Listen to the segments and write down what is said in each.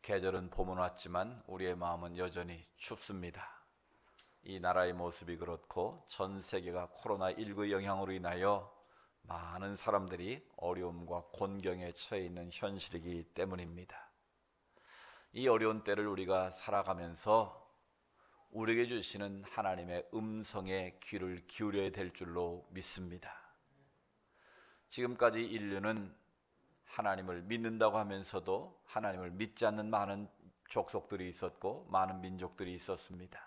계절은 봄은 왔지만 우리의 마음은 여전히 춥습니다. 이 나라의 모습이 그렇고 전 세계가 코로나19 영향으로 인하여 많은 사람들이 어려움과 곤경에 처해 있는 현실이기 때문입니다. 이 어려운 때를 우리가 살아가면서 우리에게 주시는 하나님의 음성에 귀를 기울여야 될 줄로 믿습니다. 지금까지 인류는 하나님을 믿는다고 하면서도 하나님을 믿지 않는 많은 족속들이 있었고 많은 민족들이 있었습니다.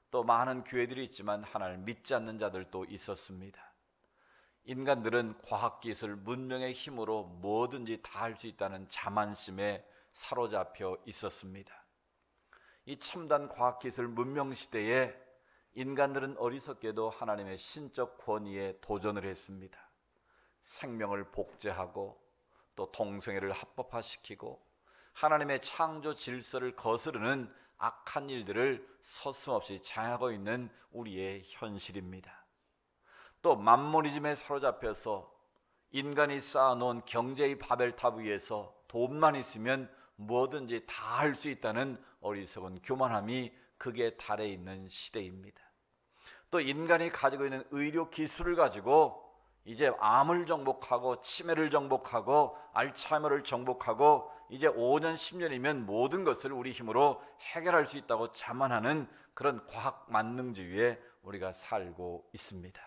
또 많은 교회들이 있지만 하나님을 믿지 않는 자들도 있었습니다. 인간들은 과학기술, 문명의 힘으로 뭐든지 다 할 수 있다는 자만심에 사로잡혀 있었습니다. 이 첨단 과학기술 문명 시대에 인간들은 어리석게도 하나님의 신적 권위에 도전을 했습니다. 생명을 복제하고 또 동성애를 합법화시키고 하나님의 창조 질서를 거스르는 악한 일들을 서슴없이 장하고 있는 우리의 현실입니다. 또 만모니즘에 사로잡혀서 인간이 쌓아놓은 경제의 바벨탑 위에서 돈만 있으면 뭐든지 다 할 수 있다는 어리석은 교만함이 극에 달해 있는 시대입니다. 또 인간이 가지고 있는 의료 기술을 가지고 이제 암을 정복하고 치매를 정복하고 알츠하이머를 정복하고 이제 5년 10년이면 모든 것을 우리 힘으로 해결할 수 있다고 자만하는 그런 과학 만능주의에 우리가 살고 있습니다.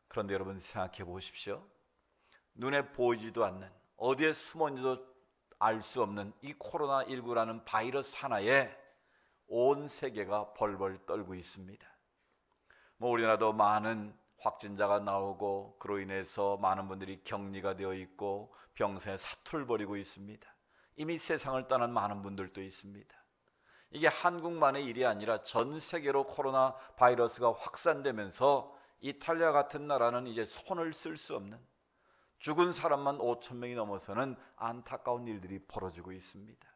그런데 여러분 생각해 보십시오. 눈에 보이지도 않는, 어디에 숨어 있는지도 알 수 없는 이 코로나19라는 바이러스 하나에 온 세계가 벌벌 떨고 있습니다. 우리나라도 많은 확진자가 나오고 그로 인해서 많은 분들이 격리가 되어 있고 병상에 사투를 벌이고 있습니다. 이미 세상을 떠난 많은 분들도 있습니다. 이게 한국만의 일이 아니라 전 세계로 코로나 바이러스가 확산되면서 이탈리아 같은 나라는 이제 손을 쓸 수 없는, 죽은 사람만 5천 명이 넘어서는 안타까운 일들이 벌어지고 있습니다.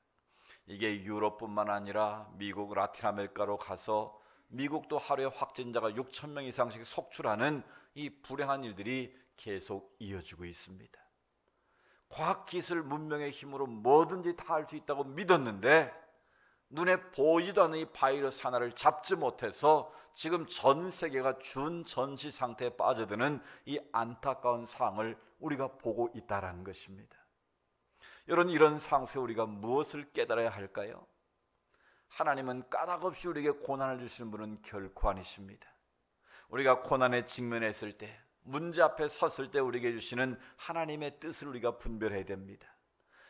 이게 유럽뿐만 아니라 미국, 라틴 아메리카로 가서 미국도 하루에 확진자가 6천 명 이상씩 속출하는 이 불행한 일들이 계속 이어지고 있습니다. 과학기술 문명의 힘으로 뭐든지 다 할 수 있다고 믿었는데 눈에 보이지도 않는 이 바이러스 하나를 잡지 못해서 지금 전 세계가 준전시 상태에 빠져드는 이 안타까운 상황을 우리가 보고 있다는 것입니다. 여러분, 이런 상황에서 우리가 무엇을 깨달아야 할까요? 하나님은 까닭없이 우리에게 고난을 주시는 분은 결코 아니십니다. 우리가 고난에 직면했을 때, 문제 앞에 섰을 때 우리에게 주시는 하나님의 뜻을 우리가 분별해야 됩니다.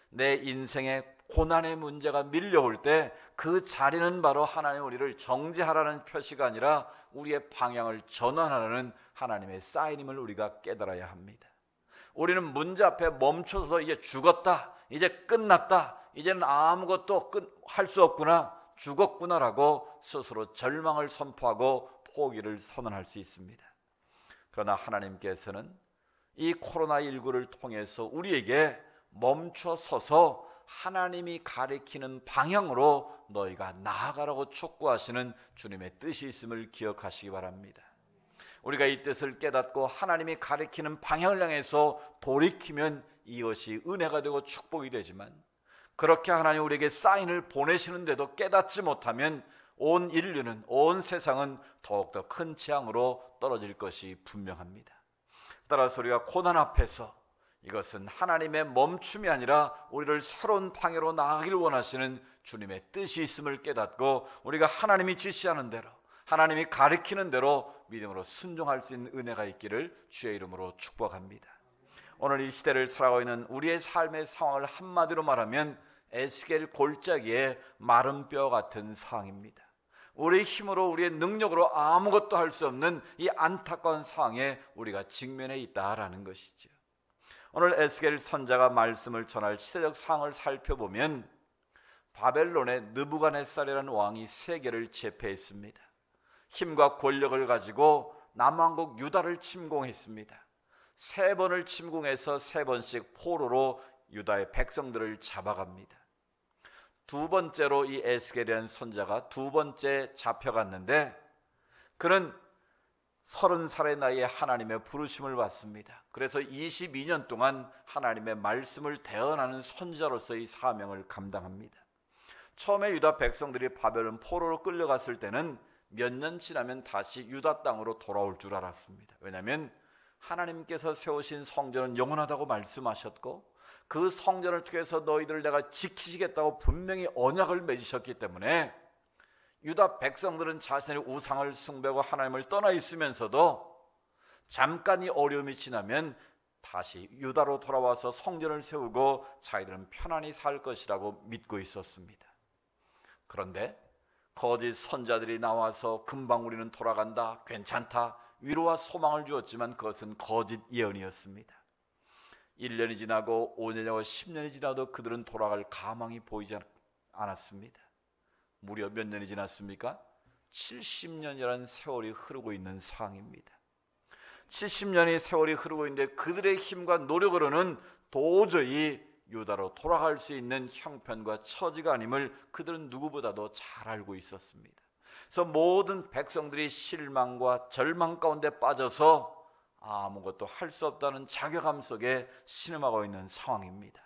내 인생에 고난의 문제가 밀려올 때 그 자리는 바로 하나님 우리를 정죄하라는 표시가 아니라 우리의 방향을 전환하라는 하나님의 사인임을 우리가 깨달아야 합니다. 우리는 문제 앞에 멈춰서 이제 죽었다, 이제 끝났다, 이제는 아무것도 할 수 없구나, 죽었구나라고 스스로 절망을 선포하고 포기를 선언할 수 있습니다. 그러나 하나님께서는 이 코로나19를 통해서 우리에게 멈춰 서서 하나님이 가리키는 방향으로 너희가 나아가라고 촉구하시는 주님의 뜻이 있음을 기억하시기 바랍니다. 우리가 이 뜻을 깨닫고 하나님이 가리키는 방향을 향해서 돌이키면 이것이 은혜가 되고 축복이 되지만, 그렇게 하나님 우리에게 사인을 보내시는데도 깨닫지 못하면 온 인류는, 온 세상은 더욱더 큰 재앙으로 떨어질 것이 분명합니다. 따라서 우리가 고난 앞에서 이것은 하나님의 멈춤이 아니라 우리를 새로운 방향으로 나아가기를 원하시는 주님의 뜻이 있음을 깨닫고 우리가 하나님이 지시하는 대로, 하나님이 가리키는 대로 믿음으로 순종할 수 있는 은혜가 있기를 주의 이름으로 축복합니다. 오늘 이 시대를 살아가고 있는 우리의 삶의 상황을 한마디로 말하면 에스겔 골짜기에 마른 뼈 같은 상황입니다. 우리의 힘으로, 우리의 능력으로 아무것도 할 수 없는 이 안타까운 상황에 우리가 직면해 있다라는 것이죠. 오늘 에스겔 선자가 말씀을 전할 시대적 상황을 살펴보면 바벨론의 느부갓네살이라는 왕이 세계를 제패했습니다. 힘과 권력을 가지고 남왕국 유다를 침공했습니다. 3번을 침공해서 3번씩 포로로 유다의 백성들을 잡아갑니다. 두 번째로 이 에스겔이라는 선자가 두 번째 잡혀갔는데 그는 30살의 나이에 하나님의 부르심을 받습니다. 그래서 22년 동안 하나님의 말씀을 대언하는 선지자로서의 사명을 감당합니다. 처음에 유다 백성들이 바벨론 포로로 끌려갔을 때는 몇 년 지나면 다시 유다 땅으로 돌아올 줄 알았습니다. 왜냐하면 하나님께서 세우신 성전은 영원하다고 말씀하셨고 그 성전을 통해서 너희들을 내가 지키시겠다고 분명히 언약을 맺으셨기 때문에 유다 백성들은 자신의 우상을 숭배하고 하나님을 떠나 있으면서도 잠깐 이 어려움이 지나면 다시 유다로 돌아와서 성전을 세우고 자기들은 편안히 살 것이라고 믿고 있었습니다. 그런데 거짓 선자들이 나와서 금방 우리는 돌아간다, 괜찮다, 위로와 소망을 주었지만 그것은 거짓 예언이었습니다. 1년이 지나고 5년이 지나고 10년이 지나도 그들은 돌아갈 가망이 보이지 않았습니다. 무려 몇 년이 지났습니까? 70년이라는 세월이 흐르고 있는 상황입니다. 70년의 세월이 흐르고 있는데 그들의 힘과 노력으로는 도저히 유다로 돌아갈 수 있는 형편과 처지가 아님을 그들은 누구보다도 잘 알고 있었습니다. 그래서 모든 백성들이 실망과 절망 가운데 빠져서 아무것도 할 수 없다는 자괴감 속에 신음하고 있는 상황입니다.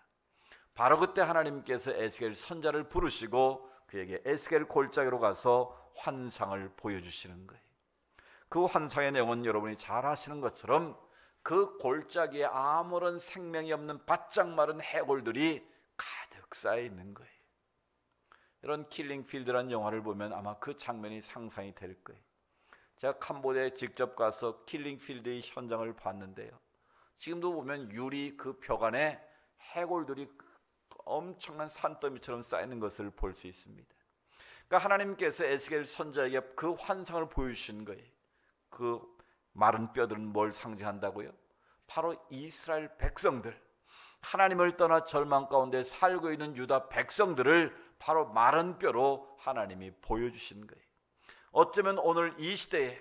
바로 그때 하나님께서 에스겔 선자를 부르시고 그에게 에스겔 골짜기로 가서 환상을 보여주시는 거예요. 그 환상의 내용은 여러분이 잘 아시는 것처럼 그 골짜기에 아무런 생명이 없는 바짝 마른 해골들이 가득 쌓여 있는 거예요. 이런 킬링필드라는 영화를 보면 아마 그 장면이 상상이 될 거예요. 제가 캄보디아에 직접 가서 킬링필드의 현장을 봤는데요, 지금도 보면 유리 그 벽안에 해골들이 엄청난 산더미처럼 쌓이는 것을 볼 수 있습니다. 그러니까 하나님께서 에스겔 선자에게 그 환상을 보여주신 거예요. 그 마른 뼈들은 뭘 상징한다고요? 바로 이스라엘 백성들, 하나님을 떠나 절망 가운데 살고 있는 유다 백성들을 바로 마른 뼈로 하나님이 보여주신 거예요. 어쩌면 오늘 이 시대에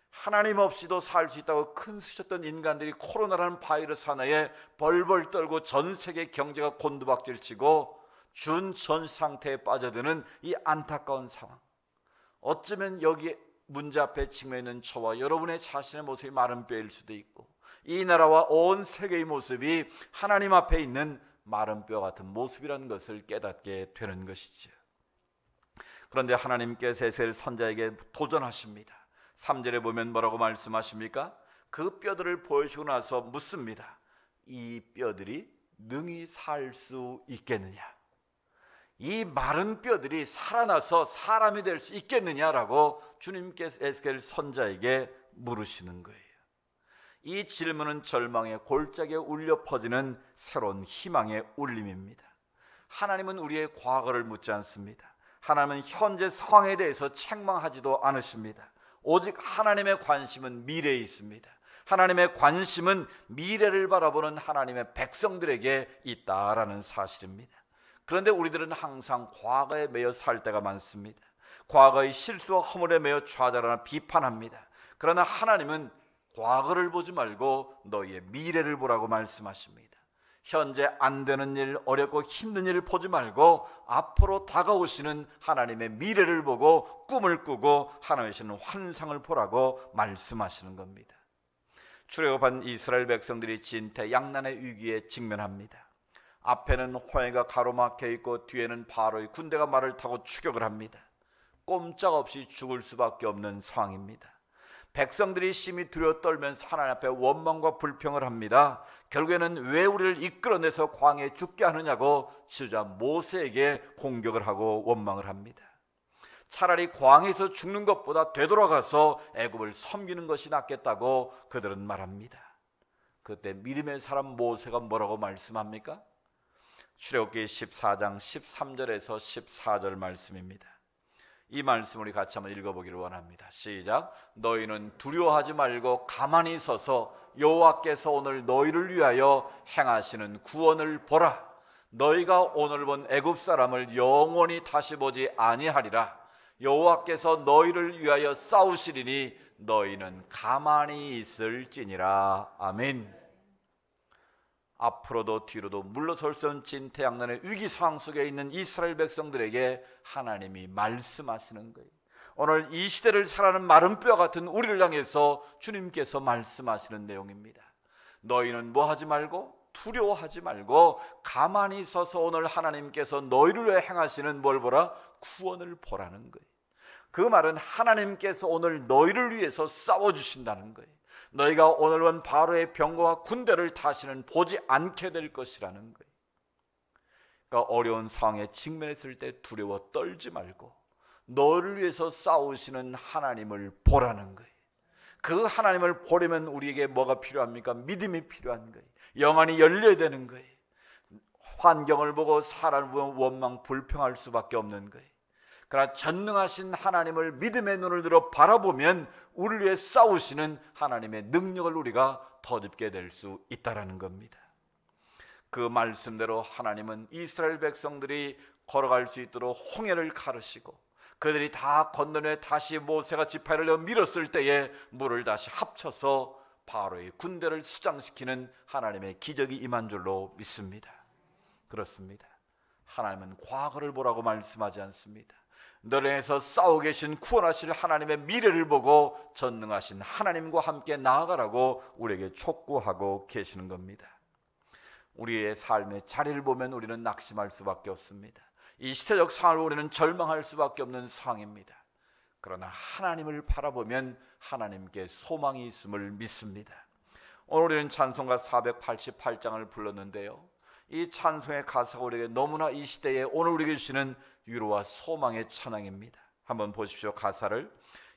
하나님 없이도 살 수 있다고 큰 수셨던 인간들이 코로나라는 바이러스 하나에 벌벌 떨고 전 세계 경제가 곤두박질치고 준전 상태에 빠져드는 이 안타까운 상황, 어쩌면 여기 문제 앞에 직면해 있는 저와 여러분의 자신의 모습이 마른 뼈일 수도 있고 이 나라와 온 세계의 모습이 하나님 앞에 있는 마른 뼈 같은 모습이라는 것을 깨닫게 되는 것이죠. 그런데 하나님께서 에스겔 선자에게 도전하십니다. 3절에 보면 뭐라고 말씀하십니까? 그 뼈들을 보여주고 나서 묻습니다. 이 뼈들이 능히 살 수 있겠느냐? 이 마른 뼈들이 살아나서 사람이 될 수 있겠느냐라고 주님께서 에스겔 선자에게 물으시는 거예요. 이 질문은 절망의 골짜기에 울려 퍼지는 새로운 희망의 울림입니다. 하나님은 우리의 과거를 묻지 않습니다. 하나님은 현재 상황에 대해서 책망하지도 않으십니다. 오직 하나님의 관심은 미래에 있습니다. 하나님의 관심은 미래를 바라보는 하나님의 백성들에게 있다라는 사실입니다. 그런데 우리들은 항상 과거에 매여 살 때가 많습니다. 과거의 실수와 허물에 매여 좌절하나 비판합니다. 그러나 하나님은 과거를 보지 말고 너희의 미래를 보라고 말씀하십니다. 현재 안 되는 일, 어렵고 힘든 일을 보지 말고 앞으로 다가오시는 하나님의 미래를 보고 꿈을 꾸고 하나님의 환상을 보라고 말씀하시는 겁니다. 출애굽한 이스라엘 백성들이 진퇴양난의 위기에 직면합니다. 앞에는 홍해가 가로막혀 있고 뒤에는 바로의 군대가 말을 타고 추격을 합니다. 꼼짝없이 죽을 수밖에 없는 상황입니다. 백성들이 심히 두려워 떨면서 하나님 앞에 원망과 불평을 합니다. 결국에는 왜 우리를 이끌어내서 광야에 죽게 하느냐고 지도자 모세에게 공격을 하고 원망을 합니다. 차라리 광야에서 죽는 것보다 되돌아가서 애굽을 섬기는 것이 낫겠다고 그들은 말합니다. 그때 믿음의 사람 모세가 뭐라고 말씀합니까? 출애굽기 14장 13절에서 14절 말씀입니다. 이 말씀 우리 같이 한번 읽어보기를 원합니다. 시작. 너희는 두려워하지 말고 가만히 서서 여호와께서 오늘 너희를 위하여 행하시는 구원을 보라. 너희가 오늘 본 애굽 사람을 영원히 다시 보지 아니하리라. 여호와께서 너희를 위하여 싸우시리니 너희는 가만히 있을지니라. 아멘. 앞으로도 뒤로도 물러설 수 없는 진퇴양난의 위기 상황 속에 있는 이스라엘 백성들에게 하나님이 말씀하시는 거예요. 오늘 이 시대를 살아가는 마른 뼈 같은 우리를 향해서 주님께서 말씀하시는 내용입니다. 너희는 뭐 하지 말고, 두려워하지 말고 가만히 서서 오늘 하나님께서 너희를 위해 행하시는 뭘 보라? 구원을 보라는 거예요. 그 말은 하나님께서 오늘 너희를 위해서 싸워주신다는 거예요. 너희가 오늘 본 바로의 병거와 군대를 다시는 보지 않게 될 것이라는 거예요. 그러니까 어려운 상황에 직면했을 때 두려워 떨지 말고 너를 위해서 싸우시는 하나님을 보라는 거예요. 그 하나님을 보려면 우리에게 뭐가 필요합니까? 믿음이 필요한 거예요. 영안이 열려야 되는 거예요. 환경을 보고 사람을 보면 원망 불평할 수밖에 없는 거예요. 그러나 전능하신 하나님을 믿음의 눈을 들어 바라보면 우리를 위해 싸우시는 하나님의 능력을 우리가 덧입게 될 수 있다는 겁니다. 그 말씀대로 하나님은 이스라엘 백성들이 걸어갈 수 있도록 홍해를 가르시고 그들이 다 건너에 다시 모세가 지파를 내어 밀었을 때에 물을 다시 합쳐서 바로의 군대를 수장시키는 하나님의 기적이 임한 줄로 믿습니다. 그렇습니다. 하나님은 과거를 보라고 말씀하지 않습니다. 너를 향해서 싸우고 계신 구원하실 하나님의 미래를 보고 전능하신 하나님과 함께 나아가라고 우리에게 촉구하고 계시는 겁니다. 우리의 삶의 자리를 보면 우리는 낙심할 수밖에 없습니다. 이 시대적 상황을 우리는 절망할 수밖에 없는 상황입니다. 그러나 하나님을 바라보면 하나님께 소망이 있음을 믿습니다. 오늘 우리는 찬송가 488장을 불렀는데요, 이 찬송의 가사가 우리에게 너무나 이 시대에 오늘 우리에게 주시는 위로와 소망의 찬양입니다. 한번 보십시오. 가사를.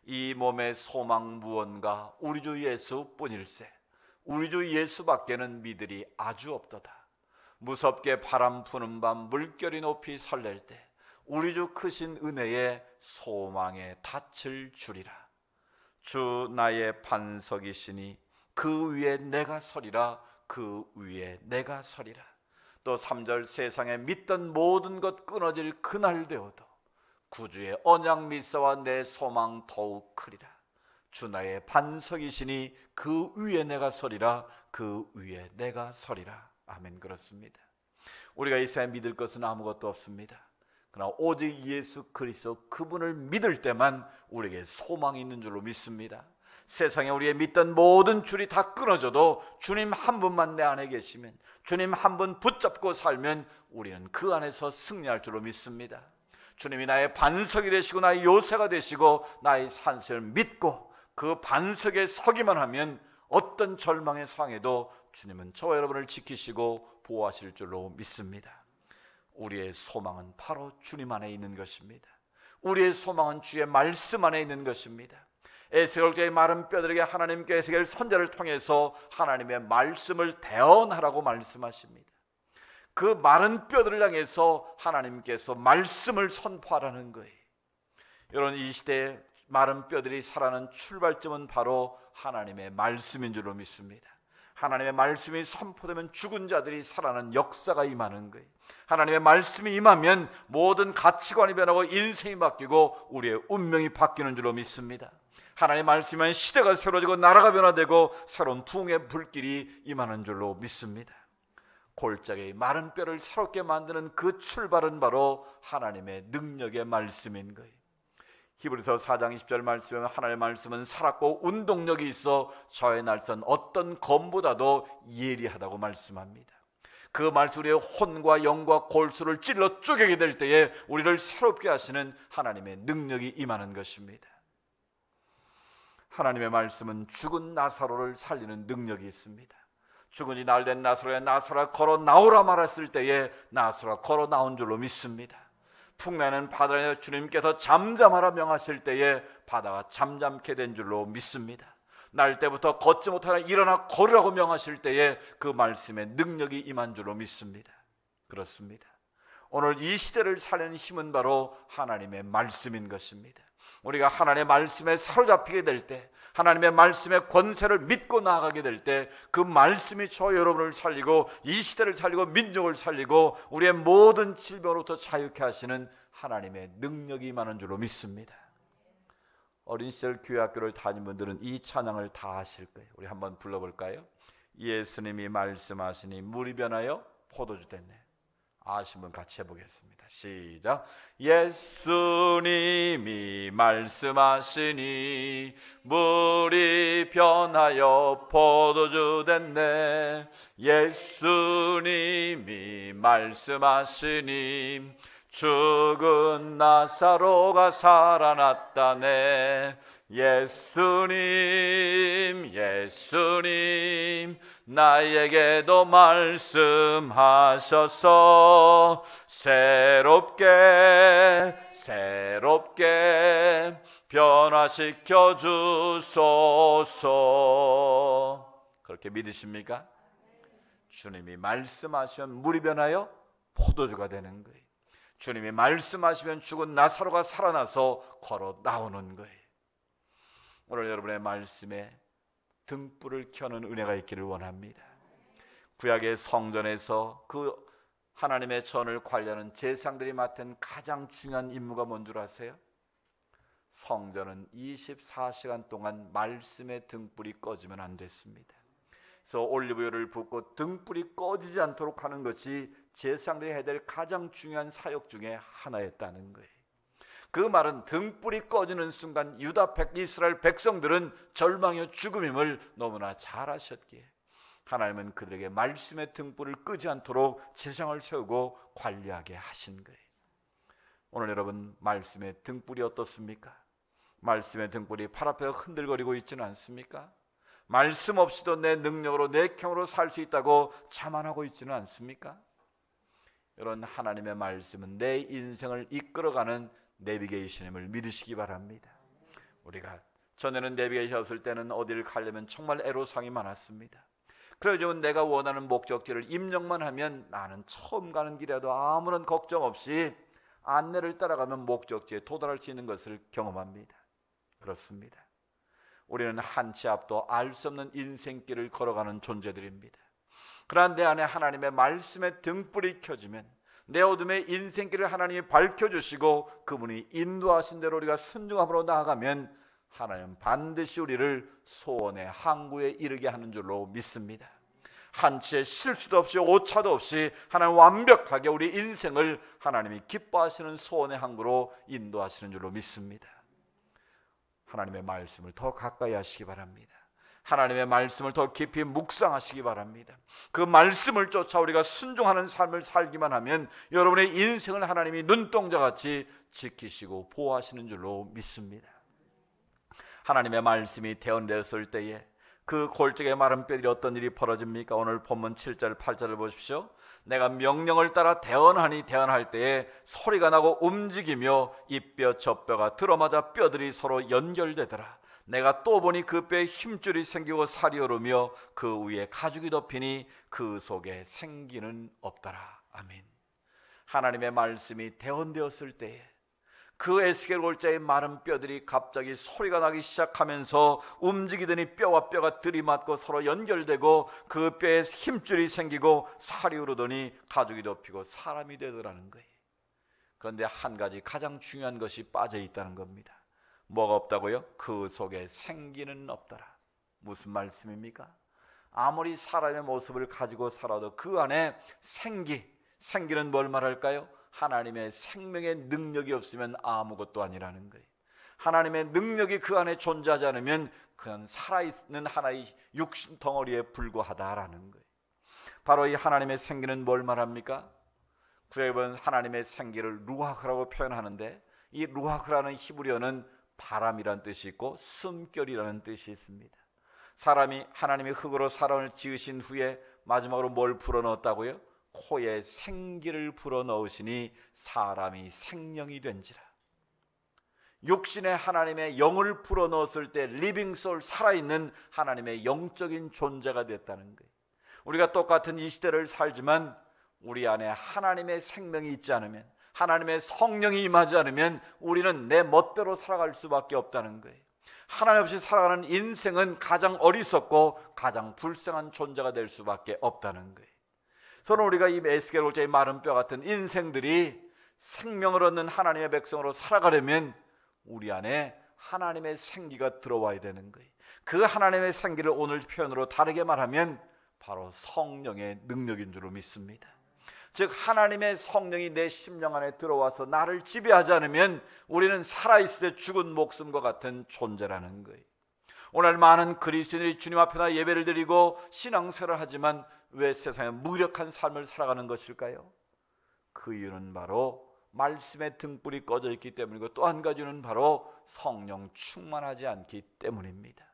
이 몸의 소망 무언가 우리 주 예수뿐일세. 우리 주 예수밖에는 미들이 아주 없도다. 무섭게 바람 부는 밤 물결이 높이 설렐 때 우리 주 크신 은혜에 소망에 닻을 주리라. 주 나의 반석이시니 그 위에 내가 서리라. 그 위에 내가 서리라. 또 3절 세상에 믿던 모든 것 끊어질 그날 되어도 구주의 언약 미사와 내 소망 더욱 크리라. 주 나의 반석이시니 그 위에 내가 서리라. 그 위에 내가 서리라. 아멘. 그렇습니다. 우리가 이 세상에 믿을 것은 아무것도 없습니다. 그러나 오직 예수 그리스도 그분을 믿을 때만 우리에게 소망이 있는 줄로 믿습니다. 세상에 우리의 믿던 모든 줄이 다 끊어져도 주님 한 분만 내 안에 계시면, 주님 한 분 붙잡고 살면 우리는 그 안에서 승리할 줄로 믿습니다. 주님이 나의 반석이 되시고 나의 요새가 되시고 나의 산세를 믿고 그 반석에 서기만 하면 어떤 절망의 상황에도 주님은 저와 여러분을 지키시고 보호하실 줄로 믿습니다. 우리의 소망은 바로 주님 안에 있는 것입니다. 우리의 소망은 주의 말씀 안에 있는 것입니다. 에스겔의 마른 뼈들에게 하나님께 에스겔 선지자를 통해서 하나님의 말씀을 대언하라고 말씀하십니다. 그 마른 뼈들을 향해서 하나님께서 말씀을 선포하라는 거예요. 여러분, 이 시대에 마른 뼈들이 살아나는 출발점은 바로 하나님의 말씀인 줄로 믿습니다. 하나님의 말씀이 선포되면 죽은 자들이 살아나는 역사가 임하는 거예요. 하나님의 말씀이 임하면 모든 가치관이 변하고 인생이 바뀌고 우리의 운명이 바뀌는 줄로 믿습니다. 하나님의 말씀은 시대가 새로워지고 나라가 변화되고 새로운 부흥의 불길이 임하는 줄로 믿습니다. 골짜기의 마른 뼈를 새롭게 만드는 그 출발은 바로 하나님의 능력의 말씀인 거예요. 히브리서 4장 20절 말씀에 하나님의 말씀은 살았고 운동력이 있어 저의 날선 어떤 검보다도 예리하다고 말씀합니다. 그 말씀의 혼과 영과 골수를 찔러 쪼개게 될 때에 우리를 새롭게 하시는 하나님의 능력이 임하는 것입니다. 하나님의 말씀은 죽은 나사로를 살리는 능력이 있습니다. 죽은 지 나흘 된 나사로야 나사로야 걸어 나오라 말했을 때에 나사로가 걸어 나온 줄로 믿습니다. 풍랑하는 바다에 주님께서 잠잠하라 명하실 때에 바다가 잠잠케 된 줄로 믿습니다. 날 때부터 걷지 못하나 일어나 걸으라고 명하실 때에 그 말씀의 능력이 임한 줄로 믿습니다. 그렇습니다. 오늘 이 시대를 살리는 힘은 바로 하나님의 말씀인 것입니다. 우리가 하나님의 말씀에 사로잡히게 될 때, 하나님의 말씀의 권세를 믿고 나아가게 될 때 그 말씀이 저 여러분을 살리고 이 시대를 살리고 민족을 살리고 우리의 모든 질병으로부터 자유케 하시는 하나님의 능력이 임하는 줄로 믿습니다. 어린 시절 교회 학교를 다닌 분들은 이 찬양을 다 아실 거예요. 우리 한번 불러볼까요? 예수님이 말씀하시니 물이 변하여 포도주 됐네. 아신 분 같이 해보겠습니다. 시작. 예수님이 말씀하시니 물이 변하여 포도주 됐네. 예수님이 말씀하시니 죽은 나사로가 살아났다네. 예수님 나에게도 말씀하셔서 새롭게 변화시켜 주소서. 그렇게 믿으십니까? 주님이 말씀하시면 물이 변하여 포도주가 되는 거예요. 주님이 말씀하시면 죽은 나사로가 살아나서 걸어 나오는 거예요. 오늘 여러분의 말씀에 등불을 켜는 은혜가 있기를 원합니다. 구약의 성전에서 그 하나님의 전을 관리하는 제사장들이 맡은 가장 중요한 임무가 뭔 줄 아세요? 성전은 24시간 동안 말씀의 등불이 꺼지면 안 됐습니다. 그래서 올리브유를 붓고 등불이 꺼지지 않도록 하는 것이 제사장들이 해야 될 가장 중요한 사역 중에 하나였다는 거예요. 그 말은 등불이 꺼지는 순간 유다 이스라엘 백성들은 절망이요 죽음임을 너무나 잘 아셨기에 하나님은 그들에게 말씀의 등불을 끄지 않도록 제사장을 세우고 관리하게 하신 거예요. 오늘 여러분 말씀의 등불이 어떻습니까? 말씀의 등불이 팔 앞에 흔들거리고 있지는 않습니까? 말씀 없이도 내 능력으로 내 경으로 살 수 있다고 자만하고 있지는 않습니까? 이런 하나님의 말씀은 내 인생을 이끌어가는 내비게이션임을 믿으시기 바랍니다. 우리가 전에는 내비게이션 없을 때는 어디를 가려면 정말 애로사항이 많았습니다. 그래서 내가 원하는 목적지를 입력만 하면 나는 처음 가는 길에도 아무런 걱정 없이 안내를 따라가면 목적지에 도달할 수 있는 것을 경험합니다. 그렇습니다. 우리는 한치 앞도 알 수 없는 인생길을 걸어가는 존재들입니다. 그러나 내 안에 하나님의 말씀의 등불이 켜지면 내 어둠의 인생길을 하나님이 밝혀주시고 그분이 인도하신 대로 우리가 순종함으로 나아가면 하나님은 반드시 우리를 소원의 항구에 이르게 하는 줄로 믿습니다. 한치의 실수도 없이 오차도 없이 하나님 완벽하게 우리 인생을 하나님이 기뻐하시는 소원의 항구로 인도하시는 줄로 믿습니다. 하나님의 말씀을 더 가까이 하시기 바랍니다. 하나님의 말씀을 더 깊이 묵상하시기 바랍니다. 그 말씀을 쫓아 우리가 순종하는 삶을 살기만 하면 여러분의 인생을 하나님이 눈동자같이 지키시고 보호하시는 줄로 믿습니다. 하나님의 말씀이 대언되었을 때에 그 골짜기의 마른 뼈들이 어떤 일이 벌어집니까? 오늘 본문 7절 8절을 보십시오. 내가 명령을 따라 대언하니 대언할 때에 소리가 나고 움직이며 이 뼈 저 뼈가 들어맞아 뼈들이 서로 연결되더라. 내가 또 보니 그 뼈에 힘줄이 생기고 살이 오르며 그 위에 가죽이 덮이니 그 속에 생기는 없더라. 아멘. 하나님의 말씀이 대언되었을 때에 그 에스겔 골짜기의 마른 뼈들이 갑자기 소리가 나기 시작하면서 움직이더니 뼈와 뼈가 들이맞고 서로 연결되고 그 뼈에 힘줄이 생기고 살이 오르더니 가죽이 덮이고 사람이 되더라는 거예요. 그런데 한 가지 가장 중요한 것이 빠져 있다는 겁니다. 뭐가 없다고요? 그 속에 생기는 없더라. 무슨 말씀입니까? 아무리 사람의 모습을 가지고 살아도 그 안에 생기는 뭘 말할까요? 하나님의 생명의 능력이 없으면 아무것도 아니라는 거예요. 하나님의 능력이 그 안에 존재하지 않으면 그냥 살아있는 하나의 육신 덩어리에 불과하다라는 거예요. 바로 이 하나님의 생기는 뭘 말합니까? 구약에 보면 하나님의 생기를 루아흐라고 표현하는데 이 루아흐라는 히브리어는 바람이라는 뜻이 있고 숨결이라는 뜻이 있습니다. 사람이 하나님의 흙으로 사람을 지으신 후에 마지막으로 뭘 불어넣었다고요? 코에 생기를 불어넣으시니 사람이 생명이 된지라. 육신에 하나님의 영을 불어넣었을 때 리빙 소울, 살아있는 하나님의 영적인 존재가 됐다는 거예요. 우리가 똑같은 이 시대를 살지만 우리 안에 하나님의 생명이 있지 않으면, 하나님의 성령이 임하지 않으면 우리는 내 멋대로 살아갈 수밖에 없다는 거예요. 하나님 없이 살아가는 인생은 가장 어리석고 가장 불쌍한 존재가 될 수밖에 없다는 거예요. 저는 우리가 이 에스겔 골짜기 마른 뼈 같은 인생들이 생명을 얻는 하나님의 백성으로 살아가려면 우리 안에 하나님의 생기가 들어와야 되는 거예요. 그 하나님의 생기를 오늘 표현으로 다르게 말하면 바로 성령의 능력인 줄로 믿습니다. 즉 하나님의 성령이 내 심령 안에 들어와서 나를 지배하지 않으면 우리는 살아있을 때 죽은 목숨과 같은 존재라는 거예요. 오늘 많은 그리스도인들이 주님 앞에 예배를 드리고 신앙생활을 하지만 왜 세상에 무력한 삶을 살아가는 것일까요? 그 이유는 바로 말씀의 등불이 꺼져 있기 때문이고, 또 한 가지는 바로 성령 충만하지 않기 때문입니다.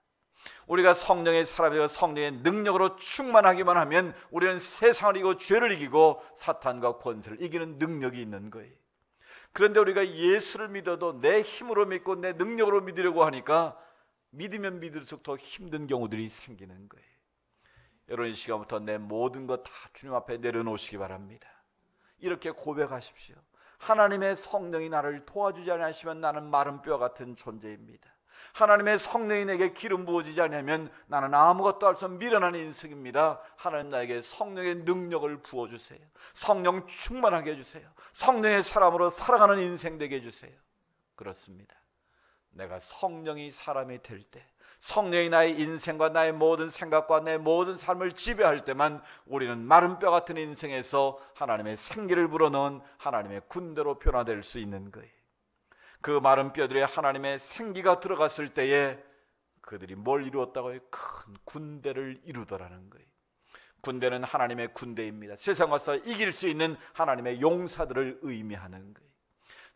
우리가 성령의 사람이고 성령의 능력으로 충만하기만 하면 우리는 세상을 이기고 죄를 이기고 사탄과 권세를 이기는 능력이 있는 거예요. 그런데 우리가 예수를 믿어도 내 힘으로 믿고 내 능력으로 믿으려고 하니까 믿으면 믿을수록 더 힘든 경우들이 생기는 거예요. 여러분, 이 시간부터 내 모든 것 다 주님 앞에 내려놓으시기 바랍니다. 이렇게 고백하십시오. 하나님의 성령이 나를 도와주지 않으시면 나는 마른 뼈 같은 존재입니다. 하나님의 성령이 내게 기름 부어지지 않으면 나는 아무것도 할 수 없는 미련한 인생입니다. 하나님, 나에게 성령의 능력을 부어주세요. 성령 충만하게 해주세요. 성령의 사람으로 살아가는 인생 되게 해주세요. 그렇습니다. 내가 성령이 사람이 될 때, 성령이 나의 인생과 나의 모든 생각과 내 모든 삶을 지배할 때만 우리는 마른 뼈 같은 인생에서 하나님의 생기를 불어넣은 하나님의 군대로 변화될 수 있는 거예요. 그 마른 뼈들에 하나님의 생기가 들어갔을 때에 그들이 뭘 이루었다고 해요? 큰 군대를 이루더라는 거예요. 군대는 하나님의 군대입니다. 세상 와서 이길 수 있는 하나님의 용사들을 의미하는 거예요.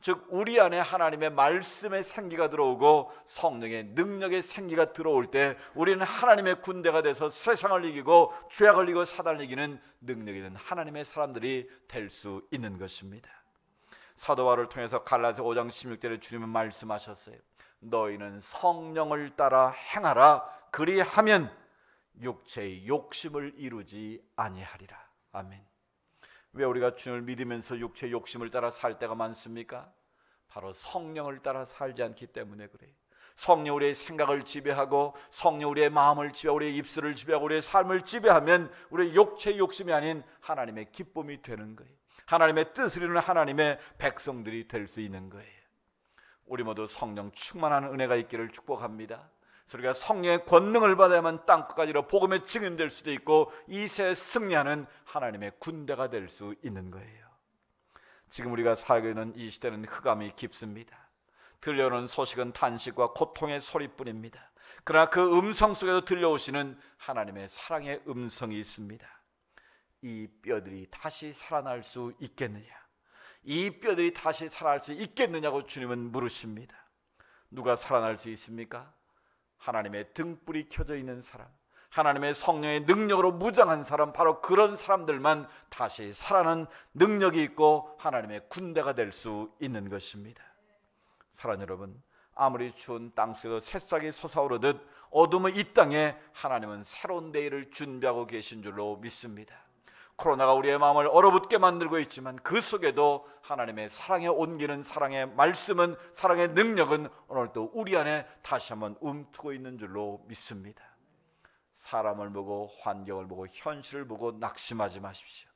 즉 우리 안에 하나님의 말씀의 생기가 들어오고 성령의 능력의 생기가 들어올 때 우리는 하나님의 군대가 돼서 세상을 이기고 죄악을 이기고 사단을 이기는 능력이 있는 하나님의 사람들이 될 수 있는 것입니다. 사도 바울을 통해서 갈라디아 5장 16절에 주님은 말씀하셨어요. 너희는 성령을 따라 행하라. 그리하면 육체의 욕심을 이루지 아니하리라. 아멘. 왜 우리가 주님을 믿으면서 육체의 욕심을 따라 살 때가 많습니까? 바로 성령을 따라 살지 않기 때문에 그래요. 성령 우리의 생각을 지배하고 성령 우리의 마음을 지배하고 우리의 입술을 지배하고 우리의 삶을 지배하면 우리의 육체의 욕심이 아닌 하나님의 기쁨이 되는 거예요. 하나님의 뜻을 이루는 하나님의 백성들이 될 수 있는 거예요. 우리 모두 성령 충만한 은혜가 있기를 축복합니다. 우리가 성령의 권능을 받아야만 땅끝까지로 복음의 증인될 수도 있고 이 세에 승리하는 하나님의 군대가 될 수 있는 거예요. 지금 우리가 살고 있는 이 시대는 흑암이 깊습니다. 들려오는 소식은 탄식과 고통의 소리뿐입니다. 그러나 그 음성 속에도 들려오시는 하나님의 사랑의 음성이 있습니다. 이 뼈들이 다시 살아날 수 있겠느냐? 이 뼈들이 다시 살아날 수 있겠느냐고 주님은 물으십니다. 누가 살아날 수 있습니까? 하나님의 등불이 켜져 있는 사람, 하나님의 성령의 능력으로 무장한 사람, 바로 그런 사람들만 다시 살아나는 능력이 있고 하나님의 군대가 될 수 있는 것입니다. 사랑하는 여러분, 아무리 추운 땅속에도 새싹이 솟아오르듯 어둠의 이 땅에 하나님은 새로운 내일을 준비하고 계신 줄로 믿습니다. 코로나가 우리의 마음을 얼어붙게 만들고 있지만 그 속에도 하나님의 사랑에 옮기는 사랑의 말씀은, 사랑의 능력은 오늘도 우리 안에 다시 한번 움트고 있는 줄로 믿습니다. 사람을 보고 환경을 보고 현실을 보고 낙심하지 마십시오.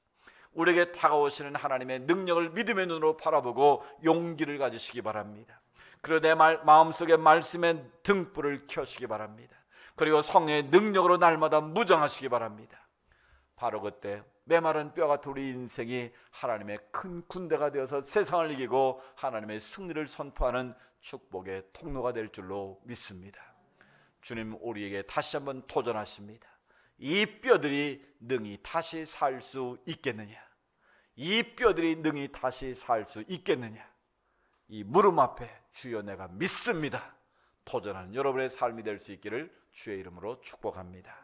우리에게 다가오시는 하나님의 능력을 믿음의 눈으로 바라보고 용기를 가지시기 바랍니다. 그리고 내 마음속에 말씀의 등불을 켜시기 바랍니다. 그리고 성령의 능력으로 날마다 무장하시기 바랍니다. 바로 그때 메마른 뼈 같은 우리 인생이 하나님의 큰 군대가 되어서 세상을 이기고 하나님의 승리를 선포하는 축복의 통로가 될 줄로 믿습니다. 주님 우리에게 다시 한번 도전하십니다. 이 뼈들이 능히 다시 살 수 있겠느냐? 이 뼈들이 능히 다시 살 수 있겠느냐? 이 물음 앞에 주여 내가 믿습니다. 도전하는 여러분의 삶이 될 수 있기를 주의 이름으로 축복합니다.